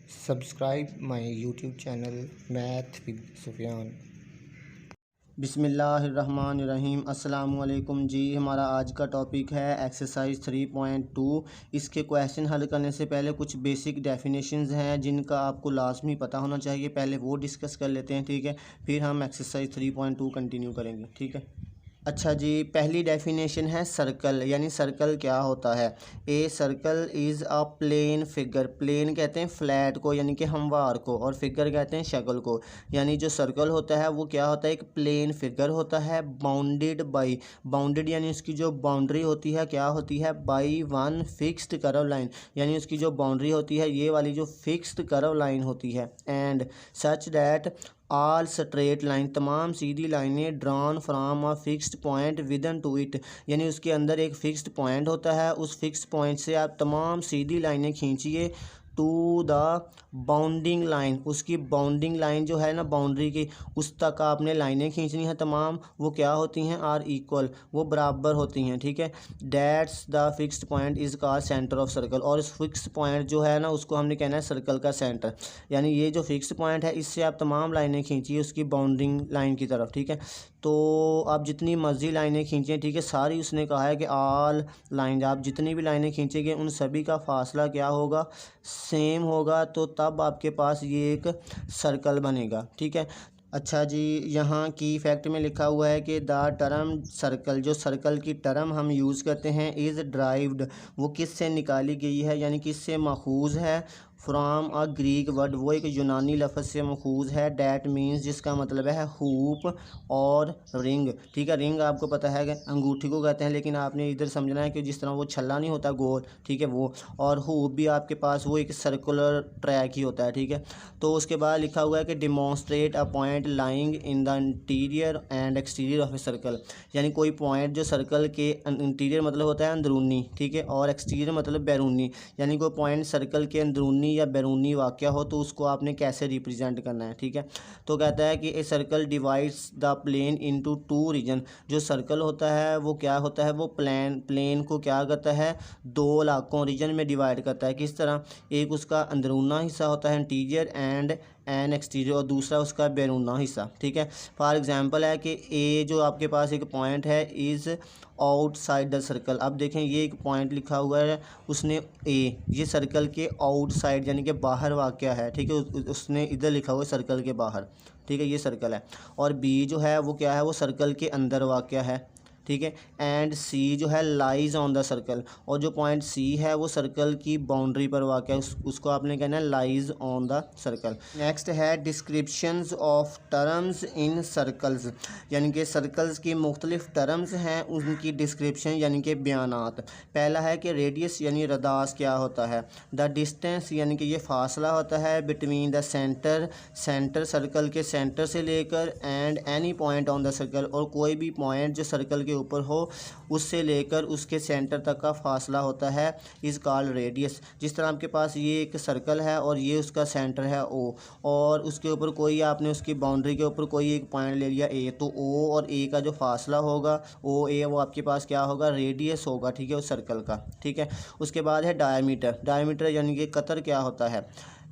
Subscribe my YouTube channel Math with Sufyan। बिस्मिल्लाहिर्रहमानिर्रहीम। अस्सलामुअलैकुम जी। हमारा आज का टॉपिक है एक्सरसाइज 3.2। इसके क्वेश्चन हल करने से पहले कुछ बेसिक डेफिनेशंस हैं जिनका आपको लाजमी पता होना चाहिए। पहले वो डिस्कस कर लेते हैं, ठीक है, फिर हम एक्सरसाइज 3.2 कंटिन्यू करेंगे, ठीक है। अच्छा जी, पहली डेफिनेशन है सर्कल, यानी सर्कल क्या होता है। A circle is a plane figure. Plane कहते हैं फ्लैट को, यानी कि हमवार को, और फिगर कहते हैं शक्ल को। यानी जो सर्कल होता है वो क्या होता है, एक प्लेन फिगर होता है। बाउंडेड बाई, बाउंडेड यानी उसकी जो बाउंड्री होती है क्या होती है, by one fixed curve line, यानी उसकी जो बाउंड्री होती है ये वाली जो फिक्स्ड कर्व लाइन होती है। And such that all straight line, तमाम सीधी लाइनें drawn from a fixed point within to it, यानी उसके अंदर एक फ़िक्स्ड पॉइंट होता है, उस फिक्स्ड पॉइंट से आप तमाम सीधी लाइनें खींचिए टू द बाउंडिंग लाइन। उसकी बाउंडिंग लाइन जो है ना, बाउंड्री की, उस तक आपने लाइनें खींचनी है तमाम। वो क्या होती हैं, आर इक्वल, वो बराबर होती हैं, ठीक है। That's the fixed point is called centre of circle. और इस फिक्स्ड पॉइंट जो है ना उसको हमने कहना है सर्कल का सेंटर। यानी ये जो फिक्स्ड पॉइंट है इससे आप तमाम लाइनें खींचिए उसकी बाउंडिंग लाइन की तरफ, ठीक है। तो आप जितनी मर्जी लाइनें खींचें, ठीक है, सारी उसने कहा है कि ऑल लाइन, आप जितनी भी लाइनें खींचेंगे उन सभी का फासला क्या होगा, सेम होगा। तो तब आपके पास ये एक सर्कल बनेगा, ठीक है। अच्छा जी, यहाँ की फैक्ट में लिखा हुआ है कि द टर्म सर्कल, जो सर्कल की टर्म हम यूज़ करते हैं, इज़ ड्राइव्ड, वो किस से निकाली गई है, यानी किस से माखूज़ है, फ्राम अ ग्रीक वर्ड, वो एक यूनानी लफ्ज़ से मखूज़ है। डैट मीन्स, जिसका मतलब है हुप और रिंग, ठीक है। रिंग आपको पता है कि अंगूठी को कहते हैं, लेकिन आपने इधर समझना है कि जिस तरह वो छल्ला नहीं होता गोल, ठीक है, वो। और हुप भी आपके पास वो एक सर्कुलर ट्रैक ही होता है, ठीक है। तो उसके बाद लिखा हुआ है कि demonstrate a point lying in the interior and exterior of a circle, यानी कोई पॉइंट जो सर्कल के इंटीरियर मतलब होता है अंदरूनी, ठीक है, और एक्सटीरियर मतलब बैरूनी, यानी कोई पॉइंट सर्कल के अंदरूनी या बैरूनी वाक़या हो तो उसको आपने कैसे रिप्रेजेंट करना है, ठीक है। तो कहता है कि a circle divides the plane into two region. जो सर्कल होता है वो क्या होता है, वो प्लेन को क्या करता है, दो इलाकों रीजन में डिवाइड करता है। किस तरह, एक उसका अंदरूना हिस्सा होता है इंटीरियर एंड एक्सटीरियर, और दूसरा उसका बैरूना हिस्सा, ठीक है। फॉर एग्जांपल है कि ए जो आपके पास एक पॉइंट है इज़ आउटसाइड द सर्कल। अब देखें ये एक पॉइंट लिखा हुआ है, उसने ए, ये सर्कल के आउटसाइड यानी कि बाहर वाक़या है, ठीक है, उसने इधर लिखा हुआ है सर्कल के बाहर, ठीक है, ये सर्कल है। और बी जो है वो क्या है, वो सर्कल के अंदर वाक़या है, ठीक है। एंड सी जो है लाइज ऑन द सर्कल, और जो पॉइंट सी है वो सर्कल की बाउंड्री पर वाक़ है, उसको आपने कहना है lies on the circle. Next है descriptions of terms in circles, यानी कि सर्कल्स की मुख्तलिफ टर्म्स हैं, उनकी डिस्क्रिप्शन यानी कि बयानात। पहला है कि रेडियस यानी रदास क्या होता है, द डिस्टेंस यानी कि ये फासला होता है बिटवीन द सेंटर सर्कल के सेंटर से लेकर and any point on the circle, और कोई भी पॉइंट जो सर्कल के ऊपर हो उससे लेकर उसके सेंटर तक का फासला होता है, इज़ कॉल्ड रेडियस। जिस तरह आपके पास ये एक सर्कल है और ये उसका सेंटर है ओ, और उसके ऊपर कोई आपने उसकी बाउंड्री के ऊपर कोई एक पॉइंट ले लिया ए, तो ओ और ए का जो फासला होगा ओ ए, वो आपके पास क्या होगा, रेडियस होगा, ठीक है, उस सर्कल का, ठीक है। उसके बाद है डायमीटर। डायमीटर यानी कि कतर क्या होता है,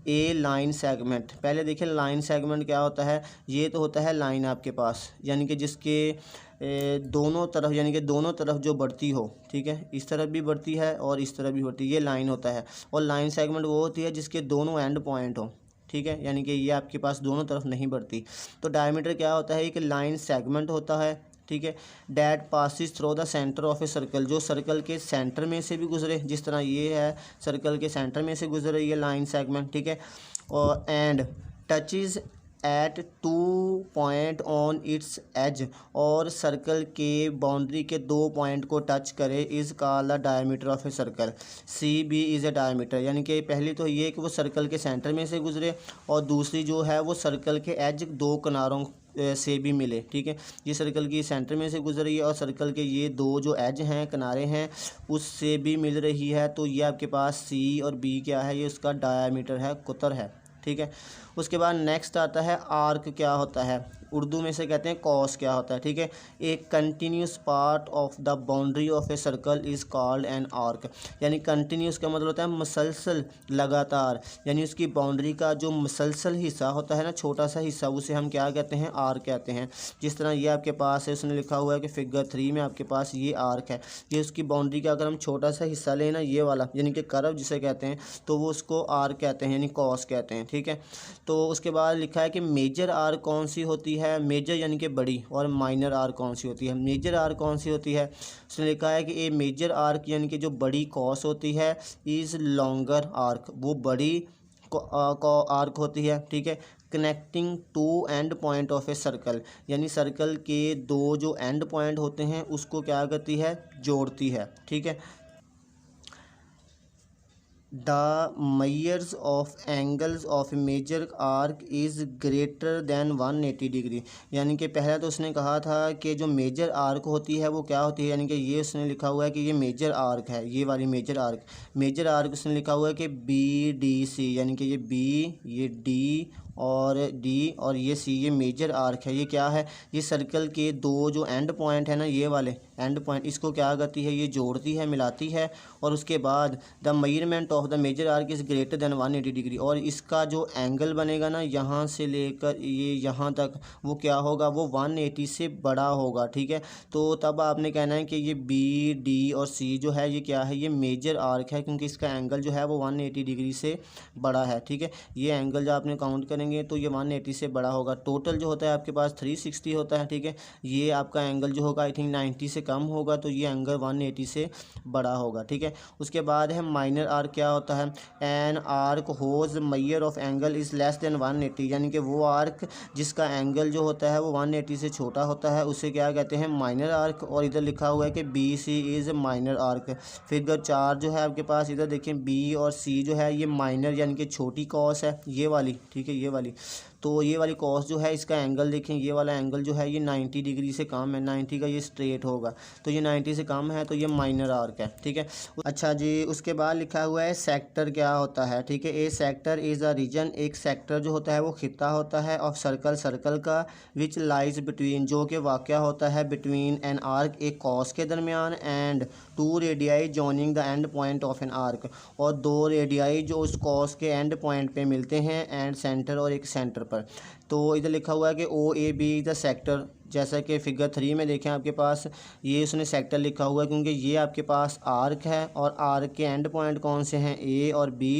ए लाइन सेगमेंट। पहले देखिए लाइन सेगमेंट क्या होता है, ये तो होता है लाइन आपके पास, यानी कि जिसके दोनों तरफ, यानी कि दोनों तरफ जो बढ़ती हो, ठीक है, इस तरफ भी बढ़ती है और इस तरफ भी बढ़ती है, ये लाइन होता है। और लाइन सेगमेंट वो होती है जिसके दोनों एंड पॉइंट हो, ठीक है, यानी कि ये आपके पास दोनों तरफ नहीं बढ़ती। तो डायमीटर क्या होता है, एक लाइन सेगमेंट होता है, ठीक है। That passes through the centre of a circle, जो सर्कल के सेंटर में से भी गुजरे, जिस तरह ये है सर्कल के सेंटर में से गुजर रही है लाइन सेगमेंट, ठीक है। और and touches at two point on its edge, और सर्कल के बाउंड्री के दो पॉइंट को टच करे, is called the diameter of a circle. C B is a diameter, यानी कि पहली तो ये कि वो सर्कल के सेंटर में से गुजरे, और दूसरी जो है वो सर्कल के एज दो किनारों से भी मिले, ठीक है। ये सर्कल की सेंटर में से गुजर रही है और सर्कल के ये दो जो एज हैं, किनारे हैं, उससे भी मिल रही है। तो ये आपके पास सी और बी क्या है, ये उसका डायमीटर है, कुतर है, ठीक है। उसके बाद नेक्स्ट आता है आर्क क्या होता है, उर्दू में से कहते हैं कॉस क्या होता है, ठीक है। एक continuous part of the boundary of a circle is called an arc, यानी कंटिन्यूस का मतलब होता है मुसलसल, लगातार, यानी उसकी बाउंड्री का जो मुसलसल हिस्सा होता है ना, छोटा सा हिस्सा, उसे हम क्या कहते हैं, आर्क कहते हैं। जिस तरह ये आपके पास है, उसने लिखा हुआ है कि फिगर 3 में आपके पास ये आर्क है, ये उसकी बाउंड्री का अगर हम छोटा सा हिस्सा लेना, ये वाला यानी कि कर्व जिसे कहते हैं, तो वो उसको आर्क कहते हैं, यानी कॉस कहते हैं, ठीक है। तो उसके बाद लिखा है कि मेजर आर्क कौन सी होती है, मेजर यानी कि बड़ी, और माइनर आर्क कौन सी होती है। मेजर आर्क कौन सी होती है, उसने लिखा है कि ए मेजर आर्क यानी कि जो बड़ी कॉस होती है, इज़ लॉन्गर आर्क, वो बड़ी आर्क होती है, ठीक है। Connecting two end point of a circle, यानी सर्कल के दो जो एंड पॉइंट होते हैं उसको क्या करती है, जोड़ती है, ठीक है। The measures of angles of a major arc is greater than 180 degree, यानी कि पहले तो उसने कहा था कि जो मेजर आर्क होती है वो क्या होती है, यानी कि ये उसने लिखा हुआ है कि ये मेजर आर्क है, ये वाली मेजर आर्क उसने लिखा हुआ है कि BDC, यानी कि ये B, ये D और डी और ये सी, ये मेजर आर्क है। ये क्या है, ये सर्कल के दो जो एंड पॉइंट है ना, ये वाले एंड पॉइंट, इसको क्या करती है, ये जोड़ती है, मिलाती है। और उसके बाद the measurement of the major arc is greater than 180 degree, और इसका जो एंगल बनेगा ना, यहाँ से लेकर ये यहाँ तक, वो क्या होगा, वो 180 से बड़ा होगा, ठीक है। तो तब आपने कहना है कि ये BD और C जो है ये क्या है, ये मेजर आर्क है, क्योंकि इसका एंगल जो है वो 180 डिग्री से बड़ा है, ठीक है। ये एंगल जो आपने काउंट करेंगे तो ये 180 से बड़ा होगा। टोटल जो होता है आपके पास 360 होता है, ठीक है। ये आपका एंगल जो होगा आई थिंक 90 से कम होगा, तो ये एंगल 180 से बड़ा होगा, ठीक है। उसके बाद है माइनर आर्क क्या होता है, an arc whose measure of angle is less than 180, यानी कि वो आर्क जिसका एंगल जो होता है वो 180 से छोटा होता है, उसे क्या कहते हैं, माइनर आर्क। और इधर लिखा हुआ है कि BC is minor arc. Figure 4 जो है आपके पास, इधर देखिए B और C जो है ये माइनर यानी कि छोटी कॉस है, ये वाली, ठीक है, ये वाली। तो ये वाली कॉस जो है इसका एंगल देखें, ये वाला एंगल जो है ये 90 डिग्री से कम है, 90 का ये स्ट्रेट होगा, तो ये 90 से कम है, तो ये माइनर आर्क है, ठीक है। अच्छा जी, उसके बाद लिखा हुआ है सेक्टर क्या होता है, ठीक है। A sector is a reason, एक सेक्टर जो होता है वो खित्ता होता है, ऑफ सर्कल, सर्कल का, विच लाइज बिटवीन, जो कि वाक़या होता है बिटवीन एन आर्क, एक कॉस के दरमियान, and 2 radii joining the end point of an arc, और 2 रेडियाई जो उस कॉस के एंड पॉइंट पे मिलते हैं, एंड सेंटर, और एक सेंटर पर। तो इधर लिखा हुआ है कि OAB द सेक्टर, जैसा कि फिगर 3 में देखें आपके पास ये उसने सेक्टर लिखा हुआ है, क्योंकि ये आपके पास आर्क है, और आर्क के एंड पॉइंट कौन से हैं, A और B,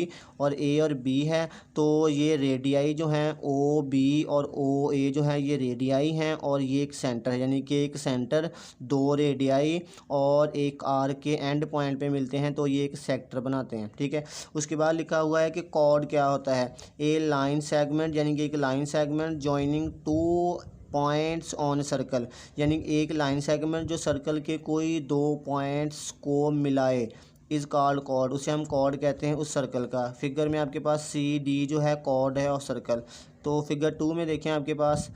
और A और B है, तो ये रेडियाई जो हैं OB और OA जो है ये रेडियाई हैं, और ये एक सेंटर है, यानी कि एक सेंटर, 2 रेडियाई और एक आर्क के एंड पॉइंट पे मिलते हैं, तो ये एक सेक्टर बनाते हैं, ठीक है। उसके बाद लिखा हुआ है कि कॉर्ड क्या होता है, ए लाइन सेगमेंट, यानी कि एक line segment joining 2 points on circle, यानी एक लाइन सेगमेंट जो सर्कल के कोई 2 पॉइंट्स को मिलाए, इज़ कॉल्ड कॉर्ड, उसे हम कॉर्ड कहते हैं उस सर्कल का। फिगर में आपके पास CD जो है कॉर्ड है और सर्कल। तो फिगर 2 में देखें आपके पास,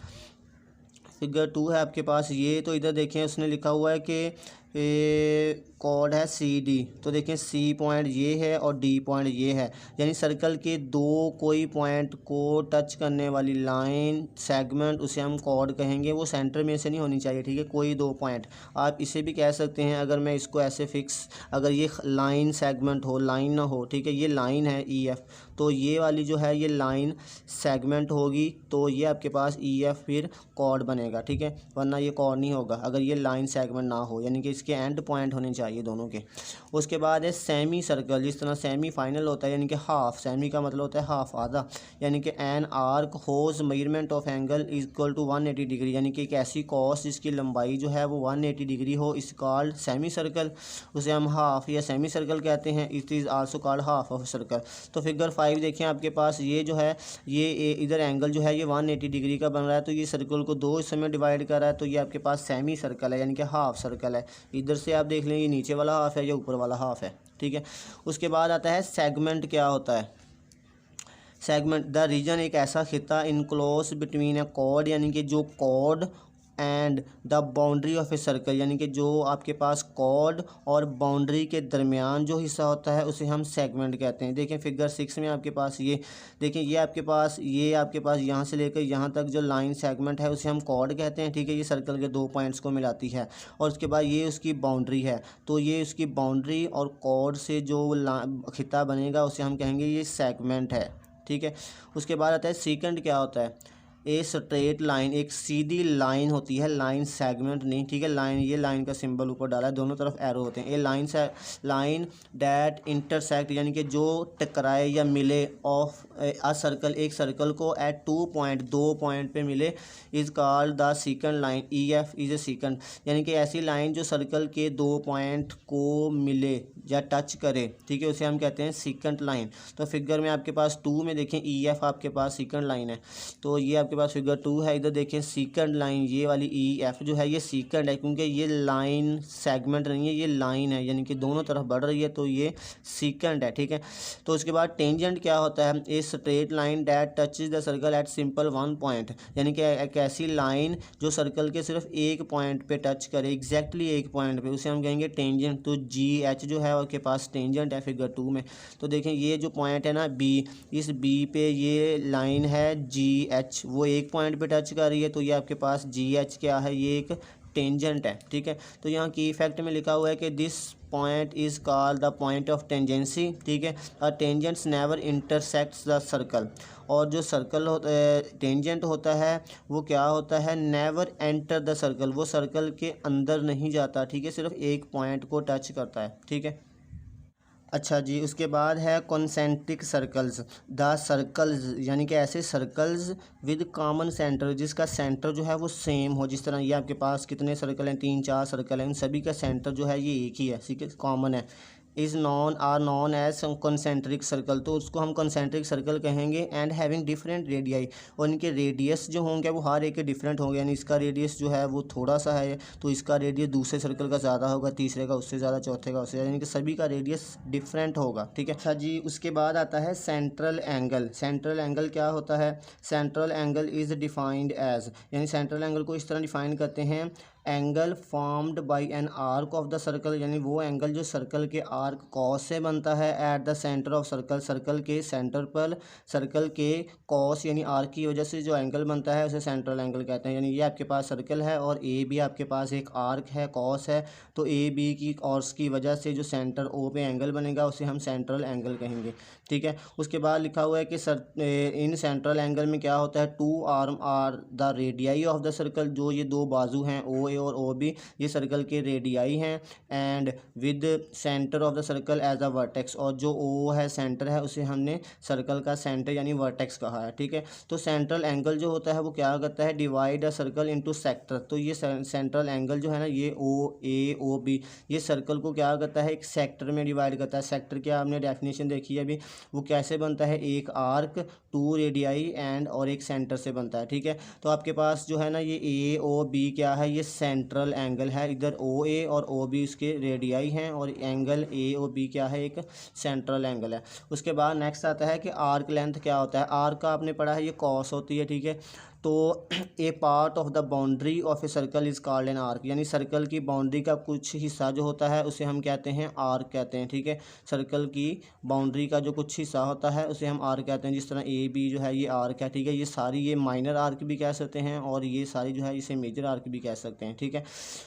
फिगर 2 है आपके पास ये, तो इधर देखें उसने लिखा हुआ है कि कॉर्ड है CD, तो देखें C पॉइंट ये है और D पॉइंट ये है, यानी सर्कल के दो कोई पॉइंट को टच करने वाली लाइन सेगमेंट उसे हम कॉर्ड कहेंगे। वो सेंटर में से नहीं होनी चाहिए, ठीक है, कोई 2 पॉइंट। आप इसे भी कह सकते हैं, अगर मैं इसको ऐसे फिक्स, अगर ये लाइन सेगमेंट हो, लाइन ना हो, ठीक है, ये लाइन है EF, तो ये वाली जो है ये लाइन सेगमेंट होगी, तो ये आपके पास EF फिर कॉर्ड बनेगा, ठीक है, वरना ये कॉर्ड नहीं होगा अगर ये लाइन सेगमेंट ना हो, यानी कि इसके एंड पॉइंट होने चाहिए दोनों के। उसके बाद है सेमी सर्कल, जिस तरह सेमी फाइनल होता है, यानी कि हाफ, सेमी का मतलब होता है हाफ, आधा, यानी कि an arc whose measurement of angle equal to 180 degree, यानी कि एक ऐसी कॉस जिसकी लंबाई जो है वो 180 डिग्री हो, इस कॉल्ड सेमी सर्कल, उसे हम हाफ या सेमी सर्कल कहते हैं। It is also called half of circle. तो फिगर 5 देखें आपके पास, ये जो है ये इधर एंगल जो है ये 180 डिग्री का बन रहा है, तो ये सर्कल को 2 हिस्सों में डिवाइड कर रहा है, तो ये आपके पास सेमी सर्कल है, यानी कि हाफ सर्कल है। इधर से आप देख लें ये नीचे वाला हाफ है या ऊपर वाला हाफ है, ठीक है। उसके बाद आता है सेगमेंट क्या होता है, सेगमेंट द रीजन, एक ऐसा खिता इनक्लोज बिटवीन ए कॉर्ड, यानी कि जो chord and the boundary of a circle, यानी कि जो आपके पास कॉर्ड और बाउंड्री के दरमियान जो हिस्सा होता है उसे हम सेगमेंट कहते हैं। देखें फिगर 6 में आपके पास ये देखें, ये आपके पास यहाँ से लेकर यहाँ तक जो लाइन सेगमेंट है उसे हम कॉर्ड कहते हैं, ठीक है। ये सर्कल के 2 पॉइंट्स को मिलाती है। और उसके बाद ये उसकी बाउंड्री है, तो ये उसकी बाउंड्री और कॉर्ड से जो खिता बनेगा उसे हम कहेंगे ये सेगमेंट है, ठीक है। उसके बाद आता है सेकंड, क्या होता है ए स्ट्रेट लाइन, एक सीधी लाइन होती है, लाइन सेगमेंट नहीं, ठीक है। लाइन, ये लाइन का सिंबल ऊपर डाला है, दोनों तरफ एरो होते हैं। ए लाइन दैट इंटरसेक्ट, यानी कि जो टकराए या मिले ऑफ अ सर्कल, एक सर्कल को एट 2 पॉइंट, 2 पॉइंट पे मिले, is called the second line. E F is a second, यानी कि ऐसी लाइन जो सर्कल के 2 पॉइंट को मिले या टच करे, ठीक है, उसे हम कहते हैं सेकंड लाइन। तो फिगर में आपके पास 2 में देखें ई एफ आपके पास सेकंड लाइन है, तो ये आपके पास फिगर 2 है। इधर देखें सेकंड लाइन, ये वाली ई एफ जो है ये सेकंड है, क्योंकि ये लाइन सेगमेंट नहीं है, ये लाइन है, यानी कि दोनों तरफ बढ़ रही है, तो ये सेकंड है, ठीक है। तो उसके बाद टेंजेंट क्या होता है, a straight line that touches the circle eight simple 1 point, यानी कि एक ऐसी लाइन जो सर्कल के सिर्फ एक पॉइंट पे टच करे, एग्जैक्टली एक पॉइंट पे, उसे हम कहेंगे टेंजेंट। तो जी एच जो है उसके पास टेंजेंट है फिगर 2 में। तो देखें ये जो पॉइंट है ना बी, इस बी पे ये लाइन है जी एच, वो एक पॉइंट पे टच कर रही है, तो ये आपके पास जी एच क्या है, ये एक टेंजेंट है, ठीक है। तो यहाँ की इफेक्ट में लिखा हुआ है कि this point is called the point of tangency, ठीक है। A tangents never intersects the circle, और जो सर्कल होता है टेंजेंट होता है वो क्या होता है, नेवर एंटर द सर्कल, वो सर्कल के अंदर नहीं जाता, ठीक है, सिर्फ एक पॉइंट को टच करता है, ठीक है। अच्छा जी, उसके बाद है कॉन्सेंट्रिक सर्कल्स, द सर्कल्स, यानी कि ऐसे सर्कल्स विद कॉमन सेंटर, जिसका सेंटर जो है वो सेम हो। जिस तरह ये आपके पास कितने सर्कल हैं, 3-4 सर्कल हैं, उन सभी का सेंटर जो है ये एक ही है, ठीक है, कॉमन है। Is known as concentric circle, तो उसको हम कॉन्सेंट्रिक सर्कल कहेंगे। एंड हैविंग डिफरेंट रेडियाई, और इनके रेडियस जो होंगे वो हर एक के डिफरेंट होंगे, यानी इसका रेडियस जो है वो थोड़ा सा है, तो इसका रेडियस दूसरे सर्कल का ज़्यादा होगा, तीसरे का उससे ज़्यादा, चौथे का उससे ज़्यादा, यानी कि सभी का रेडियस डिफरेंट होगा, ठीक है। अच्छा जी, उसके बाद आता है सेंट्रल एंगल। सेंट्रल एंगल क्या होता है, central angle is defined as, यानी सेंट्रल एंगल को इस तरह डिफाइन करते हैं, angle formed by an arc of the circle, यानी वो एंगल जो सर्कल के आर्क कॉस से बनता है, at the centre of circle, circle के सेंटर पर, सर्कल के कॉस यानी आर्क की वजह से जो एंगल बनता है उसे सेंट्रल एंगल कहते हैं। यानी ये आपके पास सर्कल है और ए बी आपके पास एक आर्क है, कॉस है, तो ए बी की कॉस की वजह से जो सेंटर ओ पे एंगल बनेगा उसे हम सेंट्रल एंगल कहेंगे, ठीक है। उसके बाद लिखा हुआ है कि इन सेंट्रल एंगल में क्या होता है, 2 arm are the radii of the circle, जो ये 2 बाजू हैं ओ ए और ओ बी, ये सर्कल के रेडियाई हैं। And with centre of the circle as a vertex, और जो ओ है सेंटर है उसे हमने सर्कल का सेंटर यानी वर्टेक्स कहा है, ठीक है। तो सेंट्रल एंगल जो होता है वो क्या करता है, divide a circle into sector, तो ये सेंट्रल एंगल जो है ना, ये ओ ए ओ बी, ये सर्कल को क्या करता है, एक सेक्टर में डिवाइड करता है। सेक्टर क्या आपने डेफिनेशन देखी है अभी, वो कैसे बनता है, एक आर्क, 2 रेडियाई एंड और एक सेंटर से बनता है, ठीक है। तो आपके पास जो है ना ये ए ओ बी क्या है, ये सेंट्रल एंगल है, इधर ओ ए और ओ बी उसके रेडियाई हैं, और एंगल ए ओ बी क्या है, एक सेंट्रल एंगल है। उसके बाद नेक्स्ट आता है कि आर्क लेंथ क्या होता है। आर्क का आपने पढ़ा है ये कॉस होती है, ठीक है। तो a part of the boundary of a circle is called an arc, यानी सर्कल की बाउंड्री का कुछ हिस्सा जो होता है उसे हम कहते हैं आर्क कहते हैं, ठीक है। सर्कल की बाउंड्री का जो कुछ हिस्सा होता है उसे हम आर्क कहते हैं। जिस तरह ए बी जो है ये आर्क है, ठीक है, ये सारी ये माइनर आर्क भी कह सकते हैं और ये सारी जो है इसे मेजर आर्क भी कह सकते हैं, ठीक है।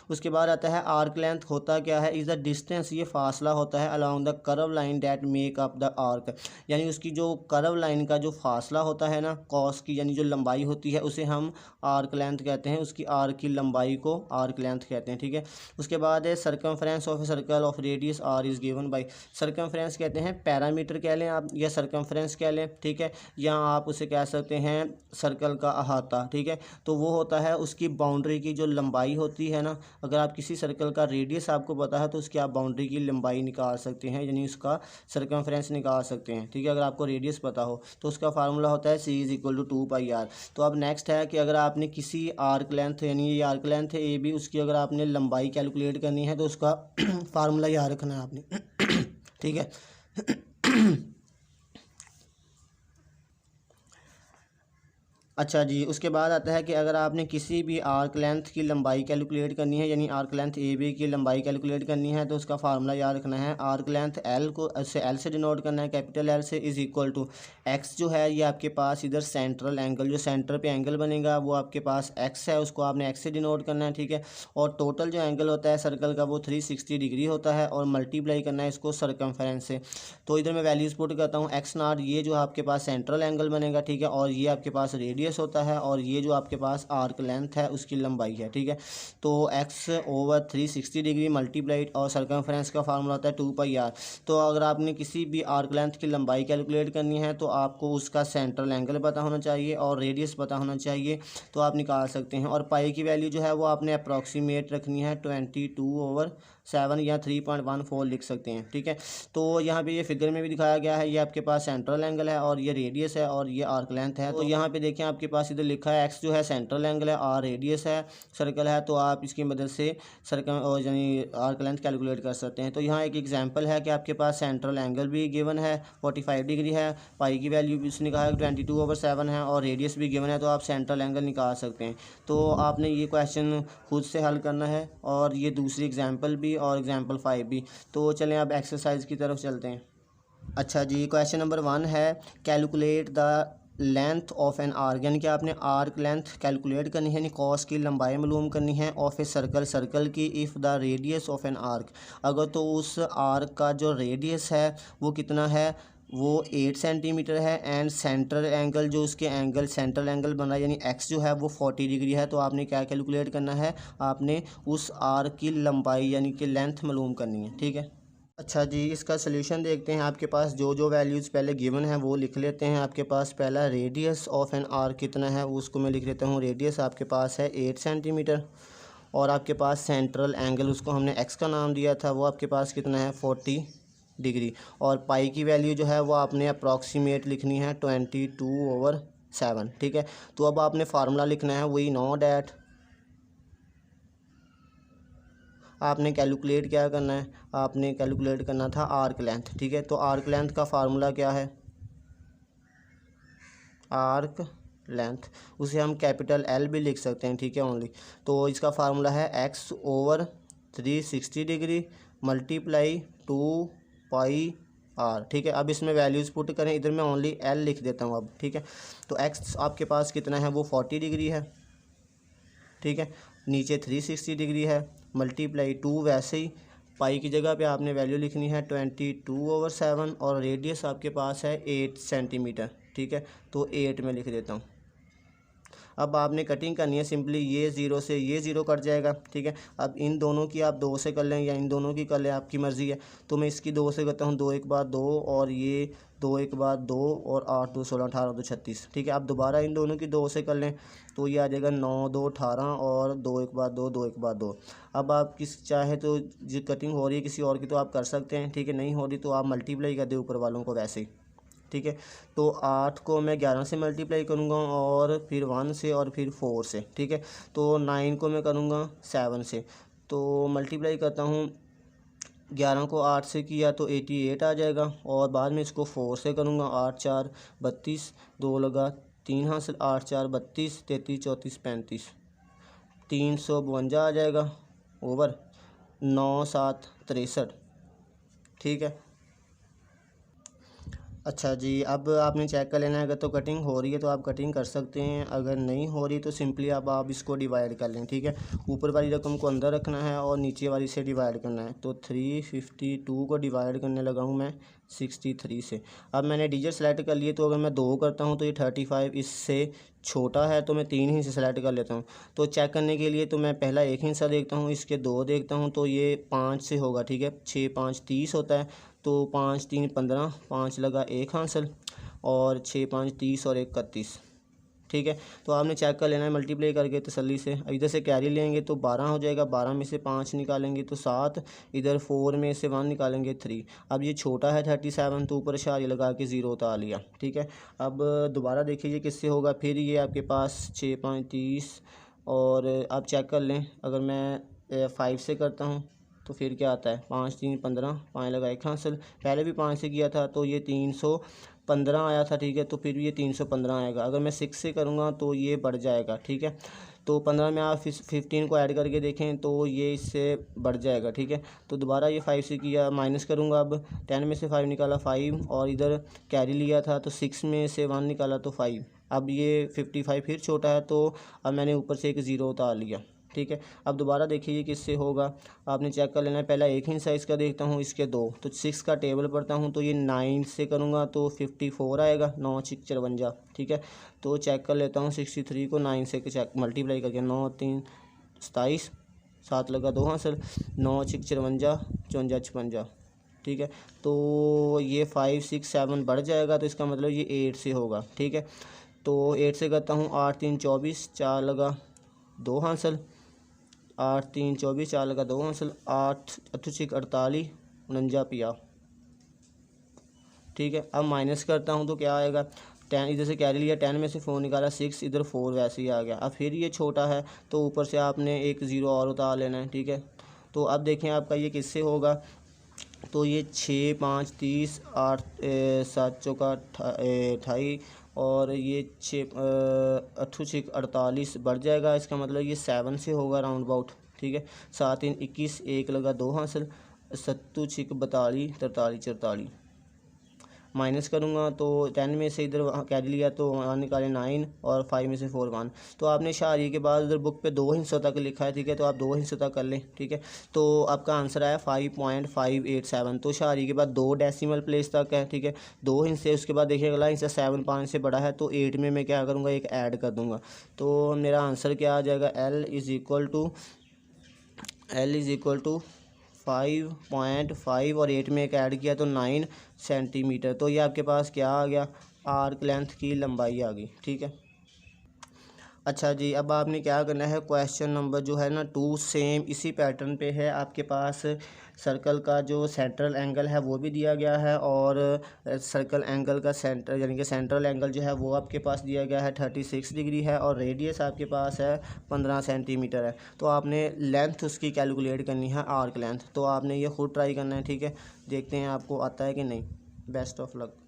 उसके बाद आता है आर्क लेंथ होता क्या है, इज़ द डिस्टेंस, ये फासला होता है along the curve line that make up the arc, यानी उसकी जो कर्व लाइन का जो फासला होता है ना कॉस की, यानी जो लंबाई होती है उसे हम आर्क लेंथ कहते हैं, उसकी आर्क की लंबाई को आर्क लेंथ कहते हैं, ठीक है। उसके बाद है circumference of a circle of radius R is given by, circumference कहते हैं पैरामीटर कह लें आप या सर्कमफ्रेंस कह लें, ठीक है, या आप उसे कह सकते हैं सर्कल का अहाता, ठीक है। तो वो होता है उसकी बाउंड्री की जो लंबाई होती है ना, अगर आप किसी सर्कल का रेडियस आपको पता है तो उसकी आप बाउंड्री की लंबाई निकाल सकते हैं, यानी उसका सर्कमफ्रेंस निकाल सकते हैं, ठीक है। अगर आपको रेडियस पता हो तो उसका फार्मूला होता है सी इज़ इक्वल टू 2 πr। तो अब नेक्स्ट है कि अगर आपने किसी आर्क लेंथ, यानी ये आर्क लेंथ है ए बी, उसकी अगर आपने लंबाई कैलकुलेट करनी है तो उसका फार्मूला याद रखना है आपने, ठीक है। अच्छा जी, उसके बाद आता है कि अगर आपने किसी भी आर्क लेंथ की लंबाई कैलकुलेट करनी है, यानी आर्क लेंथ ए बी की लंबाई कैलकुलेट करनी है, तो उसका फार्मूला याद रखना है। आर्क लेंथ एल को एल से डिनोट करना है, कैपिटल एल से, इज़ इक्वल टू एक्स जो है ये आपके पास इधर सेंट्रल एंगल, जो सेंटर पे एंगल बनेगा वो आपके पास एक्स है, उसको आपने एक्स से डिनोट करना है, ठीक है। और टोटल जो एंगल होता है सर्कल का वो 360 डिग्री होता है, और मल्टीप्लाई करना है इसको सरकमफेरेंस से। तो इधर मैं वैल्यूज़ पुट करता हूँ, एक्स नॉट ये जो आपके पास सेंट्रल एंगल बनेगा, ठीक है, और ये आपके पास रेडियस होता है, और ये जो आपके पास आर्क लेंथ है उसकी लंबाई है, ठीक है। तो एक्स ओवर 360 डिग्री मल्टीप्लाइड, और सरकमफेरेंस का फार्मूला होता है 2πr। तो अगर आपने किसी भी आर्क लेंथ की लंबाई कैलकुलेट करनी है तो आपको उसका सेंट्रल एंगल पता होना चाहिए और रेडियस पता होना चाहिए, तो आप निकाल सकते हैं। और पाई की वैल्यू जो है वो आपने अप्रॉक्सीमेट रखनी है 22/7 या 3.14 लिख सकते हैं, ठीक है। तो यहाँ पे ये फिगर में भी दिखाया गया है, ये आपके पास सेंट्रल एंगल है और ये रेडियस है और ये आर्क लेंथ है। तो यहाँ पे देखें आपके पास इधर लिखा है एक्स जो है सेंट्रल एंगल है, आर रेडियस है, सर्कल है, तो आप इसकी मदद से सर्कल और यानी आर्क लेंथ कैलकुलेट कर सकते हैं। तो यहाँ एक एग्जांपल है कि आपके पास सेंट्रल एंगल भी गिवन है 45 डिग्री है, पाई की वैल्यू भी उसने कहा है 22/7 है, और रेडियस भी गिवन है, तो आप सेंट्रल एंगल निकाल सकते हैं। तो आपने ये क्वेश्चन खुद से हल करना है, और ये दूसरी एग्जाम्पल भी और एग्जाम्पल 5 भी। तो चलें अब एक्सरसाइज की तरफ चलते हैं। अच्छा जी, क्वेश्चन नंबर 1 है, calculate the length of N arc, यानी कि आपने आर्क लेंथ कैलकुलेट करनी है, यानी कॉस की लंबाई मालूम करनी है, ऑफ ए सर्कल, सर्कल की, if the radius of an arc, अगर तो उस आर्क का जो रेडियस है वो कितना है, वो 8 सेंटीमीटर है, एंड सेंट्रल एंगल जो उसके एंगल सेंट्रल एंगल बन रहा है यानी एक्स जो है वो 40 डिग्री है। तो आपने क्या कैलकुलेट करना है, आपने उस आर्क की लंबाई यानी कि लेंथ मालूम करनी है, ठीक है। अच्छा जी, इसका सलूशन देखते हैं। आपके पास जो जो वैल्यूज़ पहले गिवन है वो लिख लेते हैं। आपके पास पहला रेडियस ऑफ एन आर्क कितना है उसको मैं लिख लेता हूँ। रेडियस आपके पास है 8 सेंटीमीटर, और आपके पास सेंट्रल एंगल उसको हमने एक्स का नाम दिया था, वो आपके पास कितना है 40 डिग्री, और पाई की वैल्यू जो है वो आपने अप्रॉक्सीमेट लिखनी है 22/7, ठीक है। तो अब आपने फार्मूला लिखना है, वही नो डैट आपने कैलकुलेट क्या करना है, आपने कैलकुलेट करना था आर्क लेंथ, ठीक है। तो आर्क लेंथ का फार्मूला क्या है, आर्क लेंथ, उसे हम कैपिटल एल भी लिख सकते हैं, ठीक है, ओनली। तो इसका फार्मूला है x over 360 degree multiply 2πr, ठीक है। अब इसमें वैल्यूज़ पुट करें, इधर मैं ओनली एल लिख देता हूँ अब, ठीक है। तो एक्स आपके पास कितना है, वो 40 डिग्री है, ठीक है, नीचे 360 डिग्री है, मल्टीप्लाई 2, वैसे ही पाई की जगह पे आपने वैल्यू लिखनी है 22/7, और रेडियस आपके पास है 8 सेंटीमीटर, ठीक है। तो 8 में लिख देता हूँ। अब आपने कटिंग करनी है, सिंपली ये ज़ीरो से ये ज़ीरो कट जाएगा, ठीक है। अब इन दोनों की आप 2 से कर लें या इन दोनों की कर लें, आपकी मर्ज़ी है। तो मैं इसकी 2 से करता हूँ, 2 1 बार 2, और ये 2 1 बार 2, और 8 2 16 18 2 36, ठीक है। आप दोबारा इन दोनों की 2 से कर लें तो ये आ जाएगा 9 2 18, और 2 1 बार 2 2 1 बार 2। अब आप किस चाहे तो जो कटिंग हो रही है किसी और की तो आप कर सकते हैं, ठीक है, नहीं हो रही तो आप मल्टीप्लाई कर दें ऊपर वालों को वैसे ही, ठीक है। तो 8 को मैं 11 से मल्टीप्लाई करूँगा, और फिर 1 से, और फिर 4 से, ठीक है। तो 9 को मैं करूँगा 7 से, तो मल्टीप्लाई करता हूँ, 11 को 8 से किया तो 88 आ जाएगा, और बाद में इसको 4 से करूँगा, 8 4 32, 2 लगा 3 हासिल, 8 4 32, 33 34 35, 352 आ जाएगा, ओवर 9 7 63, ठीक है। अच्छा जी, अब आपने चेक कर लेना है, अगर तो कटिंग हो रही है तो आप कटिंग कर सकते हैं, अगर नहीं हो रही तो सिंपली अब आप इसको डिवाइड कर लें, ठीक है। ऊपर वाली रकम को अंदर रखना है और नीचे वाली से डिवाइड करना है। तो 352 को डिवाइड करने लगा हूँ मैं 63 से। अब मैंने डिजिट सेलेक्ट कर लिए, तो अगर मैं 2 करता हूँ तो ये 35 इससे छोटा है, तो मैं 3 ही से सेलेक्ट कर लेता हूँ। तो चेक करने के लिए तो मैं पहला एक हिस्सा देखता हूँ, इसके 2 देखता हूँ, तो ये 5 से होगा, ठीक है। 6 5 30 होता है, तो 5 3 15, 5 लगा 1 हासिल, और 6 5 30 और 1 31, ठीक है। तो आपने चेक कर लेना है मल्टीप्लाई करके तसल्ली से। इधर से कैरी लेंगे तो 12 हो जाएगा, 12 में से 5 निकालेंगे तो 7, इधर 4 में से 1 निकालेंगे 3। अब ये छोटा है 37, तो ऊपर इशारा लगा के 0 उतार लिया, ठीक है। अब दोबारा देखिए ये किससे होगा, फिर ये आपके पास 6 5 30, और आप चेक कर लें, अगर मैं 5 से करता हूँ तो फिर क्या आता है, 5 3 15, 5 लगा 1 हासिल, पहले भी 5 से किया था, तो ये 355 15 आया था, ठीक है, तो फिर भी ये 315 आएगा। अगर मैं 6 से करूँगा तो ये बढ़ जाएगा, ठीक है। तो 15 में आप 15 को ऐड करके देखें तो ये इससे बढ़ जाएगा, ठीक है। तो दोबारा ये 5 से किया, माइनस करूँगा। अब 10 में से 5 निकाला 5, और इधर कैरी लिया था तो 6 में से 1 निकाला तो 5। अब ये 55 फिर छोटा है, तो अब मैंने ऊपर से एक ज़ीरो उतार लिया, ठीक है। अब दोबारा देखिए ये किससे होगा, आपने चेक कर लेना है। पहला एक ही साइज़ का देखता हूँ, इसके 2, तो 6 का टेबल पढ़ता हूँ, तो ये 9 से करूँगा तो 54 आएगा, 9 6 54, ठीक है। तो चेक कर लेता हूँ 63 को 9 से चेक मल्टीप्लाई करके, 9 3 27, 7 लगा 2 हासिल, 9 6 54 54 56, ठीक है। तो ये 5 6 7 बढ़ जाएगा, तो इसका मतलब ये 8 से होगा, ठीक है। तो 8 से करता हूँ 8 3 24, 4 लगा 2 हासिल, 8 3 24, 4 लगा 2 हासिल, 8 6 48 49 50, ठीक है। अब माइनस करता हूँ तो क्या आएगा, 10 इधर से कैरी लिया, 10 में से 4 निकाला 6, इधर 4 वैसे ही आ गया। अब फिर ये छोटा है तो ऊपर से आपने एक ज़ीरो और उतार लेना है, ठीक है। तो अब देखें आपका ये किससे होगा, तो ये 6 5 30, 8 7 चौका 28, और ये 6 8 6 48 बढ़ जाएगा। इसका मतलब ये 7 से होगा राउंड अबाउट, ठीक है। 7 3 21, 1 लगा 2 हासिल, 7 6 42 43 44, माइनस करूँगा तो 10 में से इधर कैरी लिया तो वहाँ निकाले 9, और 5 में से 4 1। तो आपने शायरी के बाद उधर बुक पे 2 हिस्सों तक लिखा है, ठीक है, तो आप 2 हिस्सों तक कर लें, ठीक है। तो आपका आंसर आया 5.587। तो शायरी के बाद 2 डेसिमल प्लेस तक है, ठीक है, 2 हिस्से। उसके बाद देखिए अगला हिस्सा 7 5 से बड़ा है, तो 8 में मैं क्या करूँगा, एक ऐड कर दूँगा। तो मेरा आंसर क्या आ जाएगा, L इज़ इक्वल टू 5.5, और 8 में एक ऐड किया तो 9 सेंटीमीटर। तो ये आपके पास क्या आ गया, आर्क लेंथ की लंबाई आ गई, ठीक है। अच्छा जी, अब आपने क्या करना है, क्वेश्चन नंबर जो है ना 2 सेम इसी पैटर्न पे है। आपके पास सर्कल का जो सेंट्रल एंगल है वो भी दिया गया है, और सर्कल एंगल का सेंटर यानी कि सेंट्रल एंगल जो है वो आपके पास दिया गया है 36 डिग्री है, और रेडियस आपके पास है 15 सेंटीमीटर है। तो आपने लेंथ उसकी कैलकुलेट करनी है, आर्क लेंथ। तो आपने ये खुद ट्राई करना है, ठीक है। देखते हैं आपको आता है कि नहीं। Best of luck.